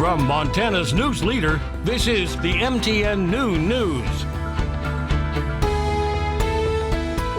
From Montana's news leader, this is the MTN Noon News.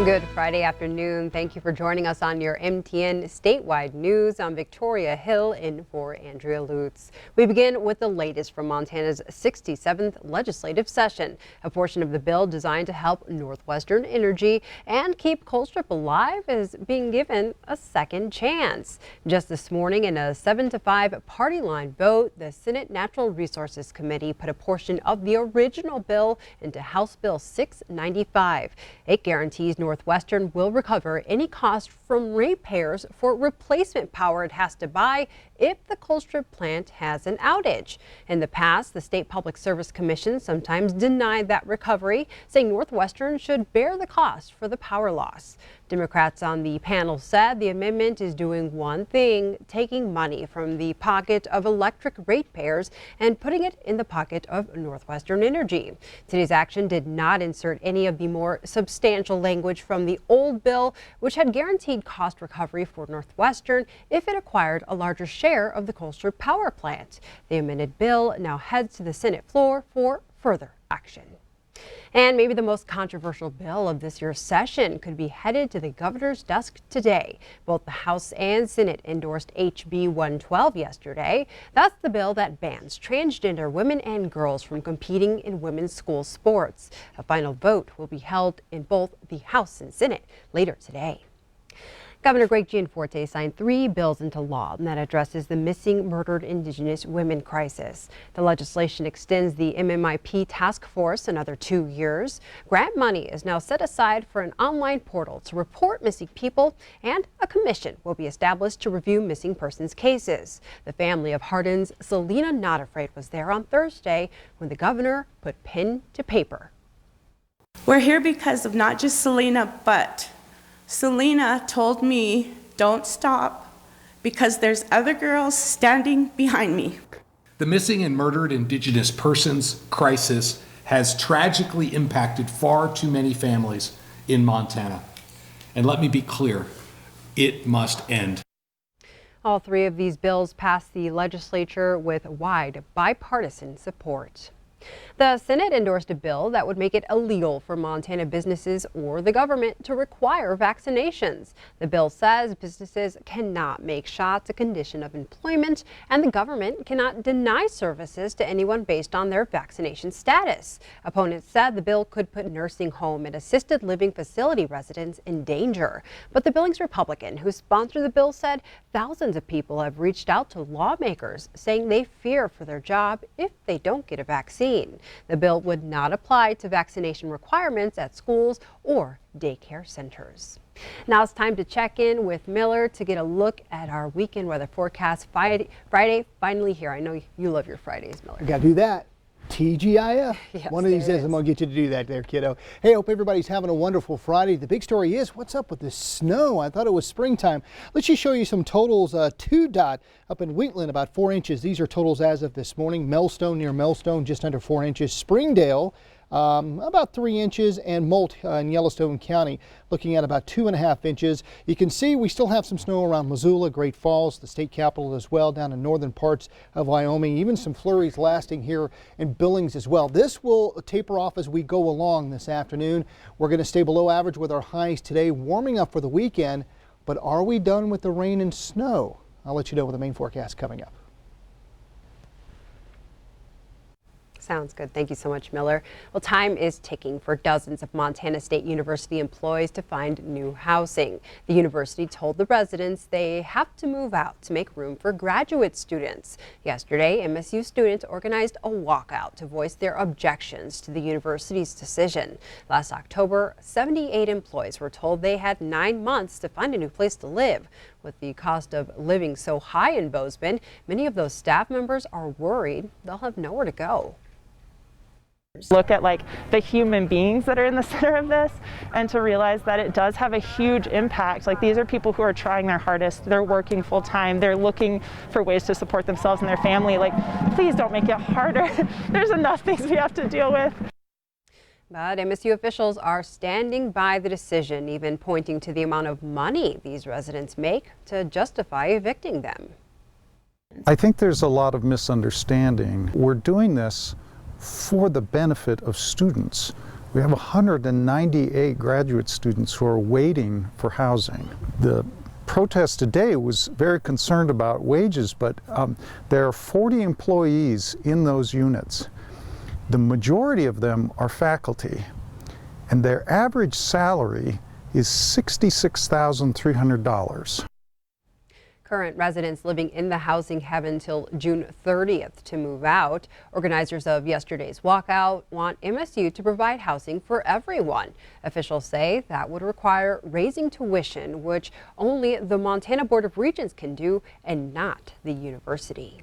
Good Friday afternoon. Thank you for joining us on your MTN Statewide News. I'm Victoria Hill in for Andrea Lutz. We begin with the latest from Montana's 67th legislative session. A portion of the bill designed to help Northwestern Energy and keep Colstrip alive is being given a second chance. Just this morning in a 7-5 party line vote, the Senate Natural Resources Committee put a portion of the original bill into House Bill 695. It guarantees Northwestern will recover any cost from ratepayers for replacement power it has to buy if the Colstrip plant has an outage. In the past, the State Public Service Commission sometimes denied that recovery, saying Northwestern should bear the cost for the power loss. Democrats on the panel said the amendment is doing one thing, taking money from the pocket of electric ratepayers and putting it in the pocket of Northwestern Energy. Today's action did not insert any of the more substantial language from the old bill, which had guaranteed cost recovery for Northwestern if it acquired a larger share of the Colstrip power plant. The amended bill now heads to the Senate floor for further action. And maybe the most controversial bill of this year's session could be headed to the governor's desk today. Both the House and Senate endorsed HB 112 yesterday. That's the bill that bans transgender women and girls from competing in women's school sports. A final vote will be held in both the House and Senate later today. Governor Greg Gianforte signed 3 bills into law that addresses the missing, murdered Indigenous women crisis. The legislation extends the MMIP task force another 2 years. Grant money is now set aside for an online portal to report missing people, and a commission will be established to review missing persons cases. The family of Hardin's Selena Notafrate was there on Thursday when the governor put pen to paper. We're here because of not just Selena, but Selena told me, don't stop, because there's other girls standing behind me. The missing and murdered Indigenous persons crisis has tragically impacted far too many families in Montana. And let me be clear, it must end. All 3 of these bills passed the legislature with wide bipartisan support. The Senate endorsed a bill that would make it illegal for Montana businesses or the government to require vaccinations. The bill says businesses cannot make shots a condition of employment, and the government cannot deny services to anyone based on their vaccination status. Opponents said the bill could put nursing home and assisted living facility residents in danger. But the Billings Republican who sponsored the bill said thousands of people have reached out to lawmakers saying they fear for their job if they don't get a vaccine. The bill would not apply to vaccination requirements at schools or daycare centers. Now it's time to check in with Miller to get a look at our weekend weather forecast. Friday finally here. I know you love your Fridays, Miller. You got to do that. TGIF. Yes, one of these days I'm going to get you to do that there, kiddo. Hey, hope everybody's having a wonderful Friday. The big story is what's up with this snow? I thought it was springtime. Let's just show you some totals. 2-dot up in Wheatland, about 4 inches. These are totals as of this morning. Melstone, near Melstone, just under 4 inches. Springdale, about 3 inches, and Molt in Yellowstone County looking at about 2.5 inches. You can see we still have some snow around Missoula, Great Falls, the state capital as well, down in northern parts of Wyoming, even some flurries lasting here in Billings as well. This will taper off as we go along this afternoon. We're going to stay below average with our highs today, warming up for the weekend. But are we done with the rain and snow? I'll let you know with the main forecast coming up. Sounds good. Thank you so much, Miller. Well, time is ticking for dozens of Montana State University employees to find new housing. The university told the residents they have to move out to make room for graduate students. Yesterday, MSU students organized a walkout to voice their objections to the university's decision. Last October, 78 employees were told they had 9 months to find a new place to live. With the cost of living so high in Bozeman, many of those staff members are worried they'll have nowhere to go. Look at the human beings that are in the center of this, and to realize that it does have a huge impact. These are people who are trying their hardest. They're working full time. They're looking for ways to support themselves and their family. Please don't make it harder. There's enough things we have to deal with. But MSU officials are standing by the decision, even pointing to the amount of money these residents make to justify evicting them. I think there's a lot of misunderstanding. We're doing this for the benefit of students. We have 198 graduate students who are waiting for housing. The protest today was very concerned about wages, but there are 40 employees in those units. The majority of them are faculty, and their average salary is $66,300. Current residents living in the housing have until June 30th to move out. Organizers of yesterday's walkout want MSU to provide housing for everyone. Officials say that would require raising tuition, which only the Montana Board of Regents can do and not the university.